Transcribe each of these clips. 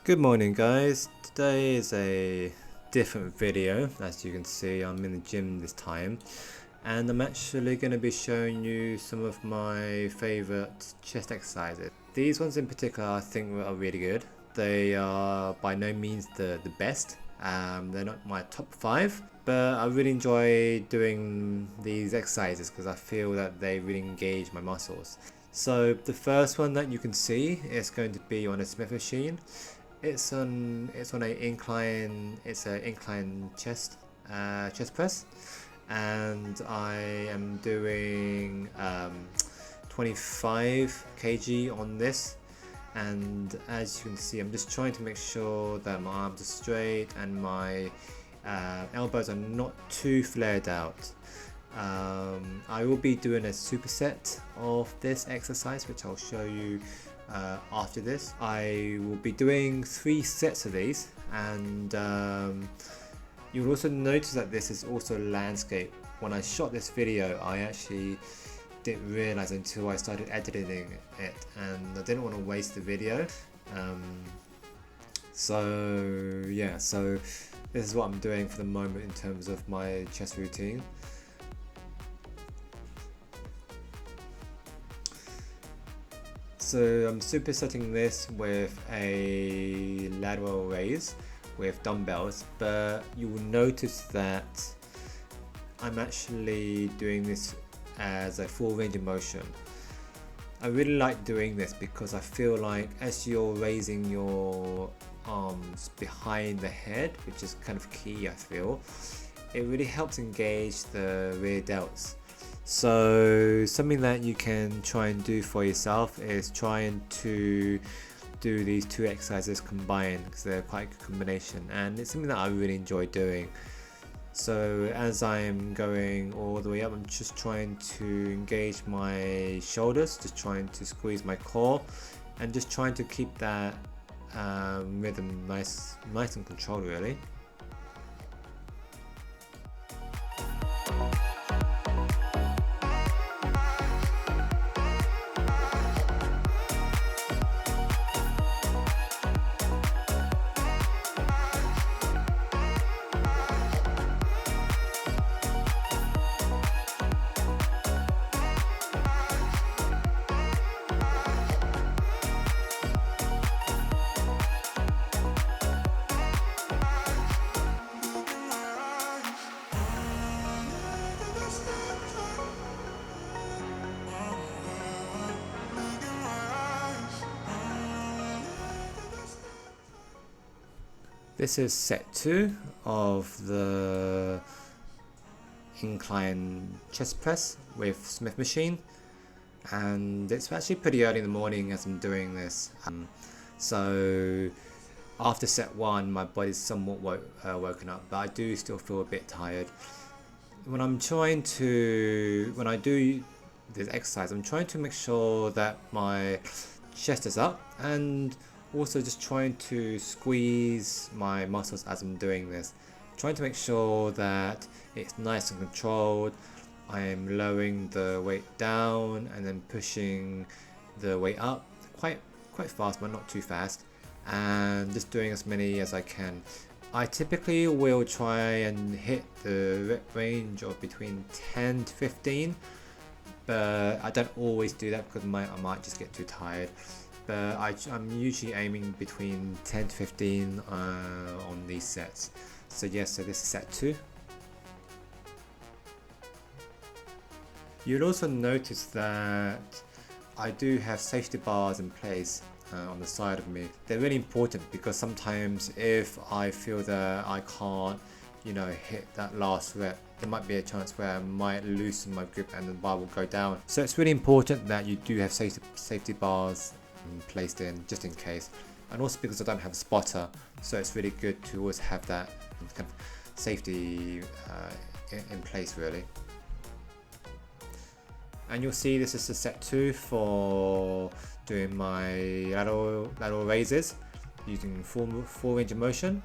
Good morning guys, today is a different video. As you can see, I'm in the gym this time and I'm actually going to be showing you some of my favorite chest exercises. These ones in particular I think are really good. They are by no means the best, they're not my top 5, but I really enjoy doing these exercises because I feel that they really engage my muscles. So the first one that you can see is going to be on a Smith machine. It's on an incline. It's an incline chest press, and I am doing 25 kg on this. And as you can see, I'm just trying to make sure that my arms are straight and my elbows are not too flared out. I will be doing a superset of this exercise, which I'll show you after this. I will be doing 3 sets of these, and you'll also notice that this is also landscape. When I shot this video, I actually didn't realize until I started editing it, and I didn't want to waste the video. So yeah, so this is what I'm doing for the moment in terms of my chest routine. So I'm supersetting this with a lateral raise with dumbbells, but you will notice that I'm actually doing this as a full range of motion. I really like doing this because I feel like as you're raising your arms behind the head, which is kind of key, I feel, it really helps engage the rear delts. So something that you can try and do for yourself is trying to do these 2 exercises combined, because they're quite a good combination, and it's something that I really enjoy doing. So as I'm going all the way up, I'm just trying to engage my shoulders, just trying to squeeze my core, and just trying to keep that rhythm nice and controlled really. This is set 2 of the incline chest press with Smith machine, and it's actually pretty early in the morning as I'm doing this. So after set 1 my body's somewhat woken up, but I do still feel a bit tired. When I do this exercise, I'm trying to make sure that my chest is up, and also just trying to squeeze my muscles as I'm doing this, trying to make sure that it's nice and controlled. I am lowering the weight down and then pushing the weight up quite fast, but not too fast, and just doing as many as I can. I typically will try and hit the range of between 10 to 15, but I don't always do that because I might just get too tired. But I'm usually aiming between 10 to 15 on these sets. So yes, so this is set 2. You'll also notice that I do have safety bars in place on the side of me. They're really important because sometimes if I feel that I can't, hit that last rep, there might be a chance where I might loosen my grip and the bar will go down. So it's really important that you do have safety bars placed in just in case, and also because I don't have a spotter, so it's really good to always have that kind of safety in place really. And you'll see this is the set 2 for doing my lateral raises using full range of motion.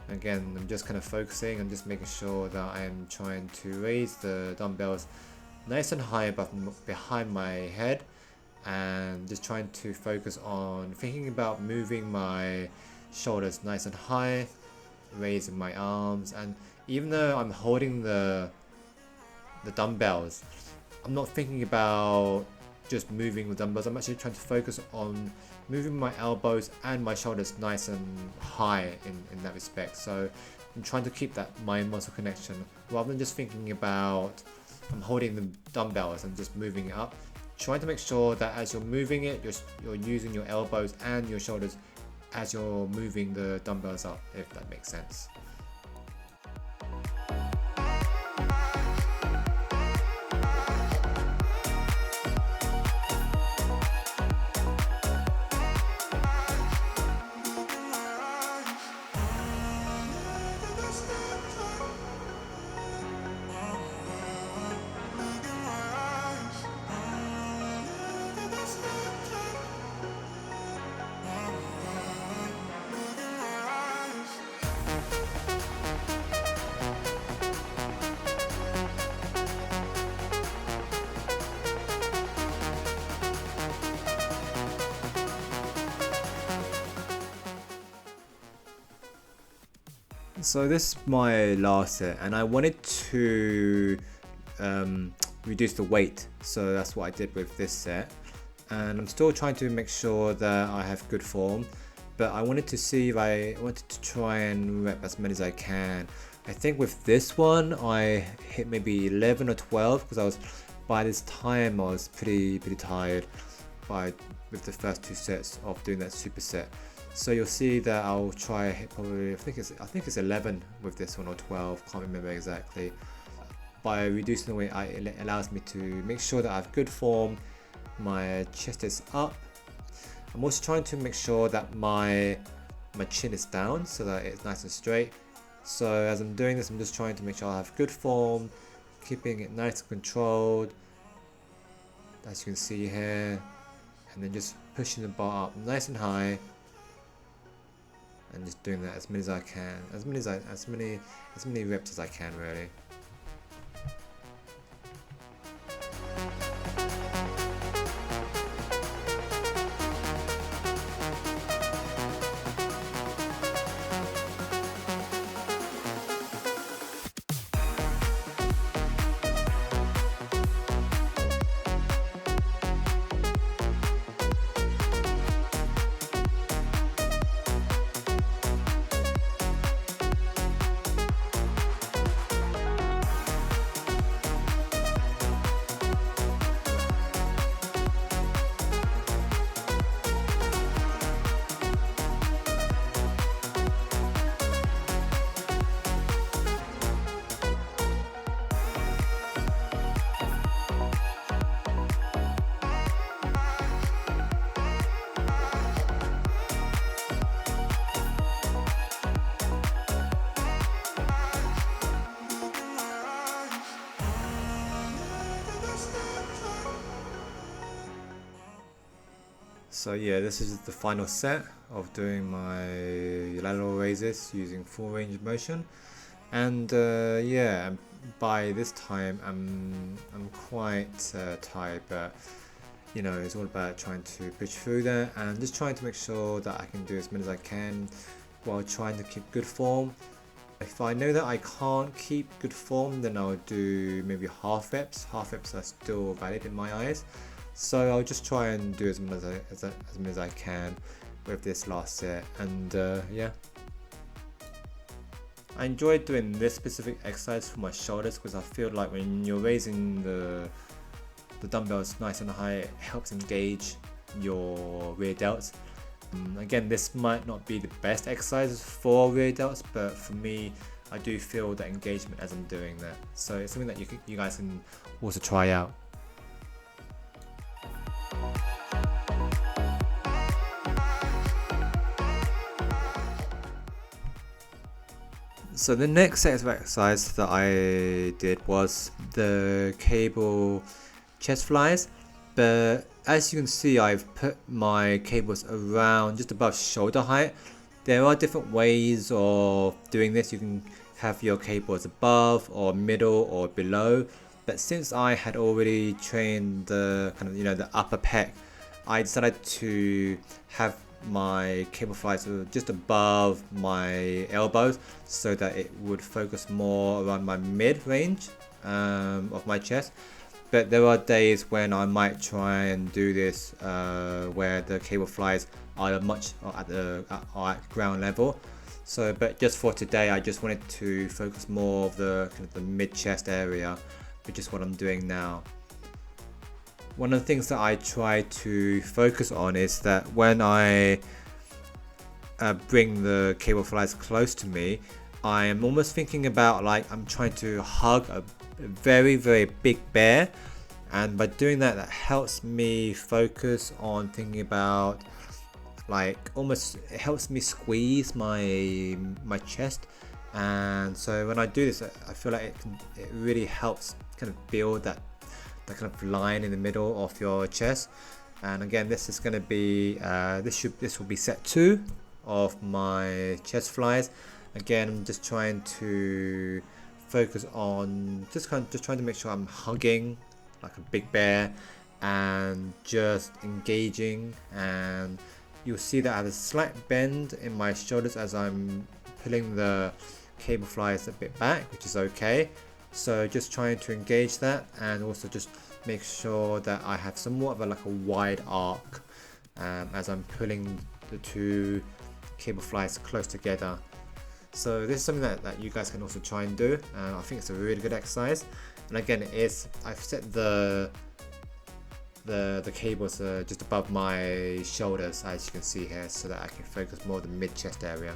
Again, I'm just kind of focusing, I'm just making sure that I am trying to raise the dumbbells nice and high behind my head, and just trying to focus on thinking about moving my shoulders nice and high, raising my arms, and even though I'm holding the dumbbells, I'm not thinking about just moving the dumbbells. I'm actually trying to focus on moving my elbows and my shoulders nice and high in that respect. So I'm trying to keep that mind muscle connection rather than just thinking about I'm holding the dumbbells and just moving it up. Trying to make sure that as you're moving it, you're using your elbows and your shoulders as you're moving the dumbbells up, if that makes sense. So this is my last set, and I wanted to reduce the weight, so that's what I did with this set. And I'm still trying to make sure that I have good form, but I wanted to see if I wanted to try and rep as many as I can. I think with this one I hit maybe 11 or 12 because by this time I was pretty tired with the first two sets of doing that superset. So you'll see that I'll try hit probably, I think it's 11 with this one, or 12, can't remember exactly. By reducing the weight, it allows me to make sure that I have good form, my chest is up. I'm also trying to make sure that my chin is down so that it's nice and straight. So as I'm doing this, I'm just trying to make sure I have good form, keeping it nice and controlled, as you can see here, and then just pushing the bar up nice and high. And just doing that as many as I can, as many reps as I can, really. So yeah, this is the final set of doing my lateral raises using full range of motion, and yeah, by this time I'm quite tired, but you know, it's all about trying to push through that and just trying to make sure that I can do as many as I can while trying to keep good form. If I know that I can't keep good form, then I'll do maybe half reps. Half reps are still valid in my eyes. So I'll just try and do as many as I can with this last set, and yeah. I enjoyed doing this specific exercise for my shoulders because I feel like when you're raising the dumbbells nice and high, it helps engage your rear delts. Again, this might not be the best exercise for rear delts, but for me, I do feel that engagement as I'm doing that. So it's something that you guys can also try out. So the next set of exercise that I did was the cable chest flies, but as you can see, I've put my cables around just above shoulder height. There are different ways of doing this. You can have your cables above or middle or below, but since I had already trained the kind of, you know, the upper pec I decided to have my cable flies just above my elbows so that it would focus more around my mid-range of my chest. But there are days when I might try and do this where the cable flies are much at ground level. So, but just for today, I just wanted to focus more of the kind of the mid-chest area, which is what I'm doing now. One of the things that I try to focus on is that when I bring the cable flies close to me, I am almost thinking about like I'm trying to hug a very, very big bear, and by doing that, that helps me focus on thinking about like almost it helps me squeeze my chest. And so when I do this, I feel like it really helps kind of build that kind of line in the middle of your chest. And again, this is going to be this will be set 2 of my chest flies. Again, I'm just trying to focus on just trying to make sure I'm hugging like a big bear and just engaging. And you'll see that I have a slight bend in my shoulders as I'm pulling the cable flies a bit back, which is okay. So just trying to engage that, and also just make sure that I have somewhat of like a wide arc as I'm pulling the 2 cable flies close together. So this is something that you guys can also try and do. I think it's a really good exercise. And again, I've set the cables just above my shoulders, as you can see here, so that I can focus more on the mid-chest area.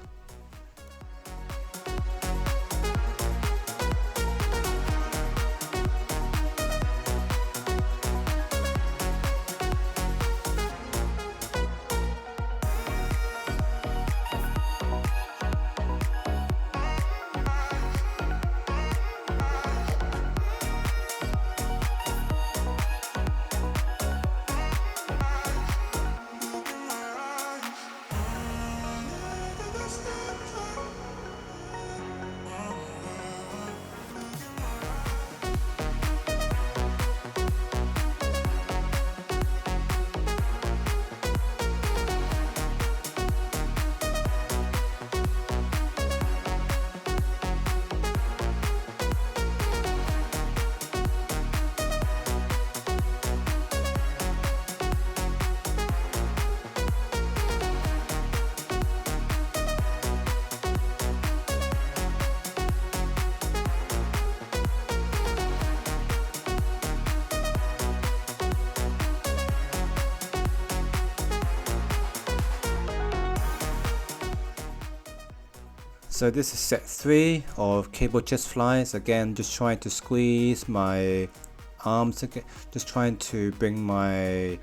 So this is set 3 of cable chest flies. Again, just trying to squeeze my arms again, just trying to bring my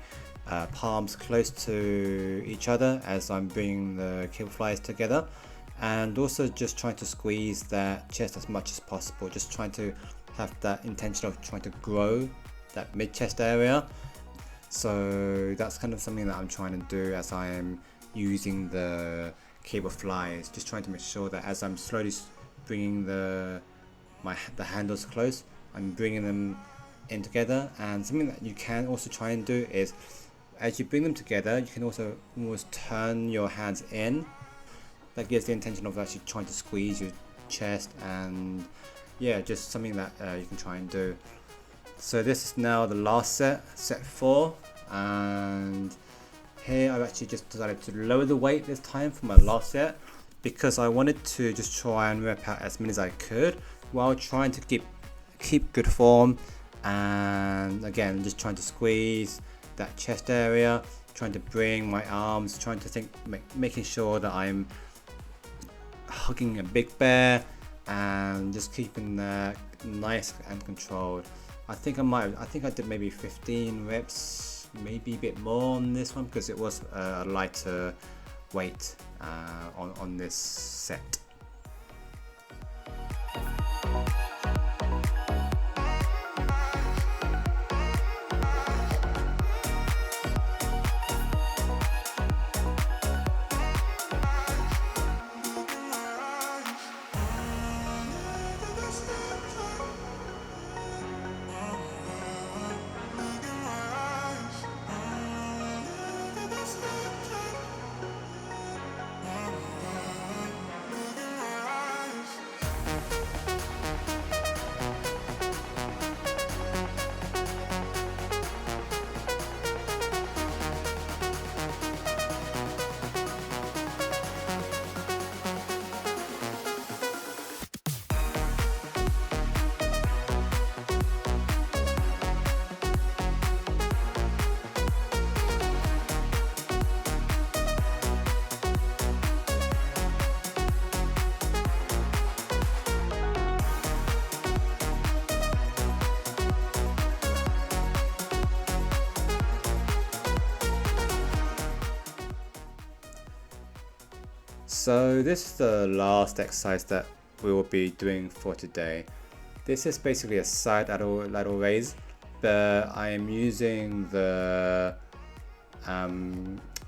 palms close to each other as I'm bringing the cable flies together, and also just trying to squeeze that chest as much as possible, just trying to have that intention of trying to grow that mid chest area. So that's kind of something that I'm trying to do as I am using the cable flies, just trying to make sure that as I'm slowly bringing the handles close, I'm bringing them in together. And something that you can also try and do is, as you bring them together, you can also almost turn your hands in. That gives the intention of actually trying to squeeze your chest, and yeah, just something that you can try and do. So this is now the last set 4, and here I've actually just decided to lower the weight this time for my last set, because I wanted to just try and rep out as many as I could while trying to keep good form. And again, just trying to squeeze that chest area, trying to bring my arms, trying to think, making sure that I'm hugging a big bear and just keeping that nice and controlled. I think I did maybe 15 reps, maybe a bit more on this one, because it was a lighter weight on this set. So this is the last exercise that we will be doing for today. This is basically a side lateral raise, but I am using the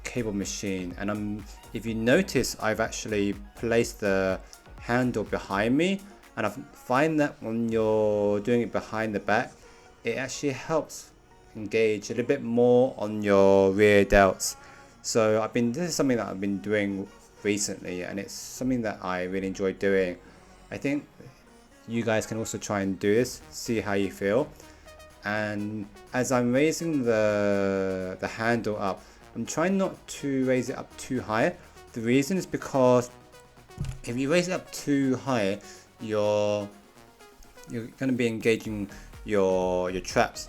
cable machine, and if you notice, I've actually placed the handle behind me, and I find that when you're doing it behind the back, it actually helps engage a little bit more on your rear delts. So this is something that I've been doing recently, and it's something that I really enjoy doing. I think you guys can also try and do this, see how you feel. And as I'm raising the handle up, I'm trying not to raise it up too high. The reason is because if you raise it up too high, you're going to be engaging your traps.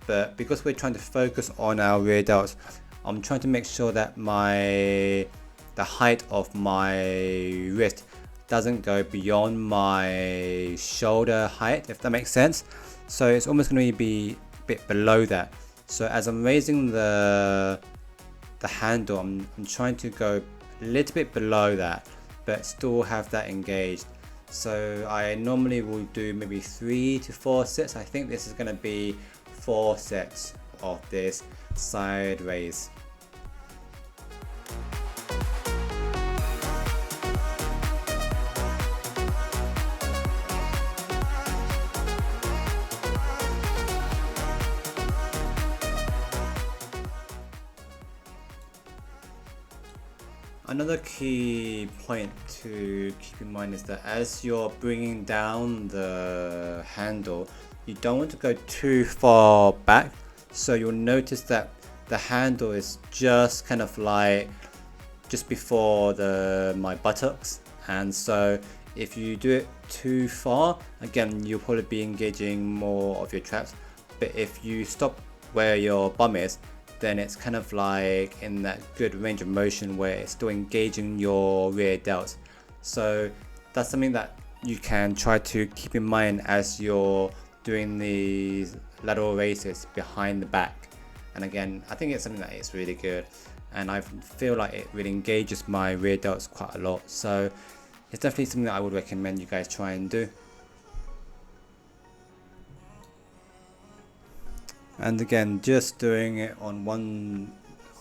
But because we're trying to focus on our rear delts, I'm trying to make sure that the height of my wrist doesn't go beyond my shoulder height, if that makes sense. So it's almost going to be a bit below that. So as I'm raising the handle, I'm trying to go a little bit below that, but still have that engaged. So I normally will do maybe 3 to 4 sets. I think this is going to be 4 sets of this side raise. Another key point to keep in mind is that as you're bringing down the handle, you don't want to go too far back. So you'll notice that the handle is just kind of like just before my buttocks. And so if you do it too far, again, you'll probably be engaging more of your traps. But if you stop where your bum is, then it's kind of like in that good range of motion where it's still engaging your rear delts. So that's something that you can try to keep in mind as you're doing these lateral raises behind the back. And again, I think it's something that is really good, and I feel like it really engages my rear delts quite a lot. So it's definitely something that I would recommend you guys try and do. And again, just doing it on one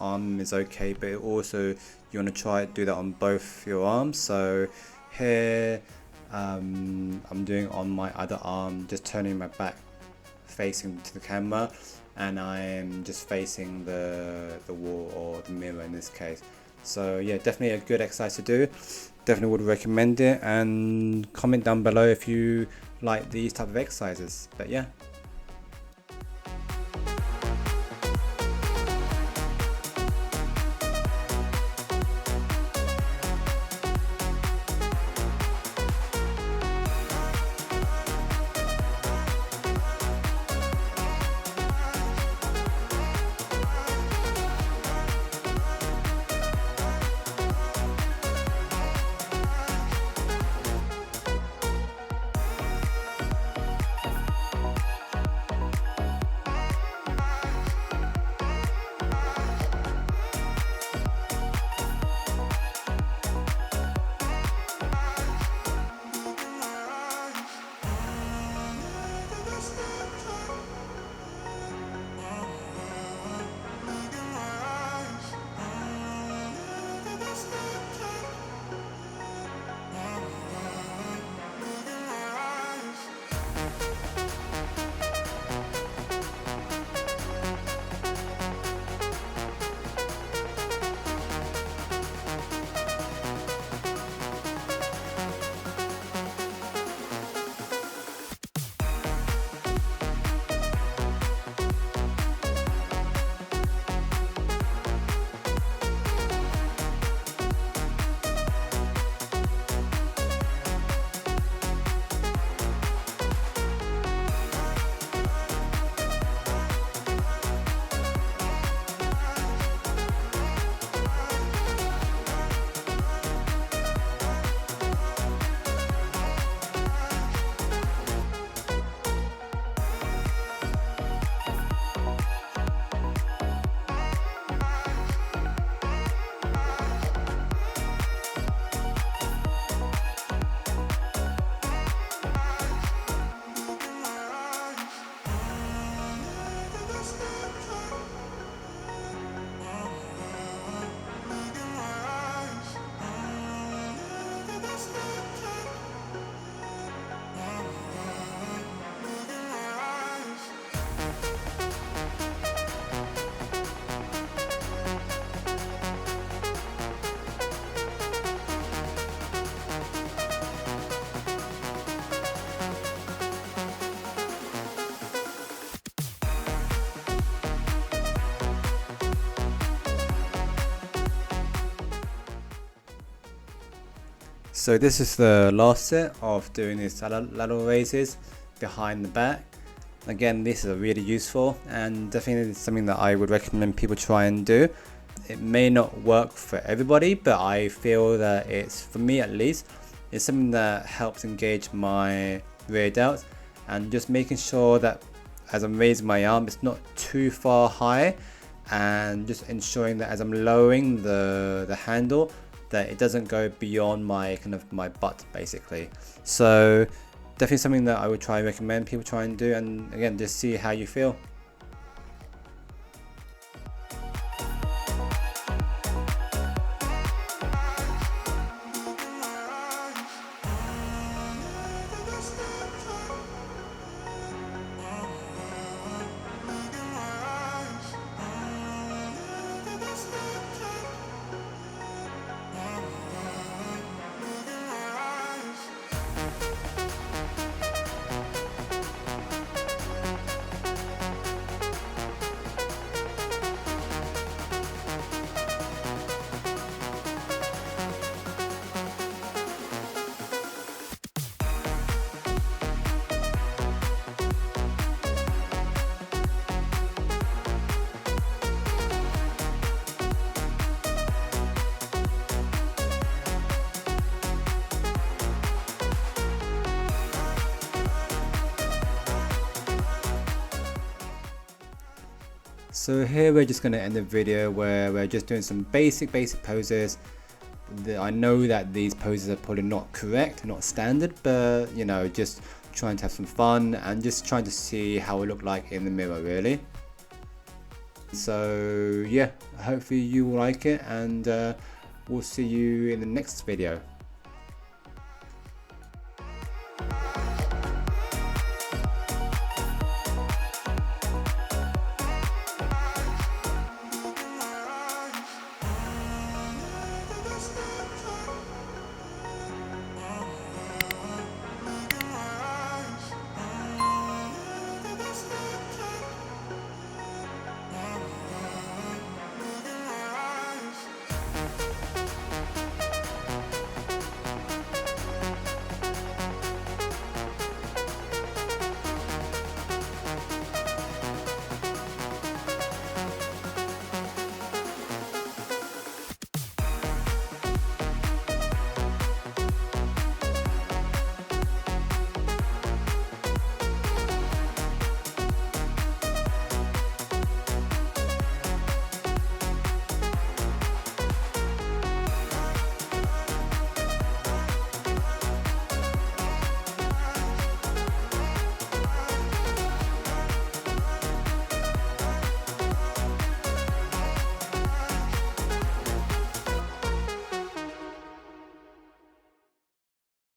arm is okay, but also you want to try to do that on both your arms. So here I'm doing on my other arm, just turning my back facing to the camera, and I'm just facing the wall or the mirror in this case. So yeah, definitely a good exercise to do. Definitely would recommend it, and comment down below if you like these type of exercises. But yeah. So this is the last set of doing these lateral raises behind the back. Again, this is really useful and definitely something that I would recommend people try and do. It may not work for everybody, but I feel that it's, for me at least, it's something that helps engage my rear delts, and just making sure that as I'm raising my arm, it's not too far high, and just ensuring that as I'm lowering the handle, that it doesn't go beyond my my butt basically. So definitely something that I would try and recommend people try and do, and again, just see how you feel. So here we're just going to end the video where we're just doing some basic poses. I know that these poses are probably not correct, not standard, but you know, just trying to have some fun and just trying to see how it look like in the mirror really. So yeah, hopefully you will like it, and we'll see you in the next video.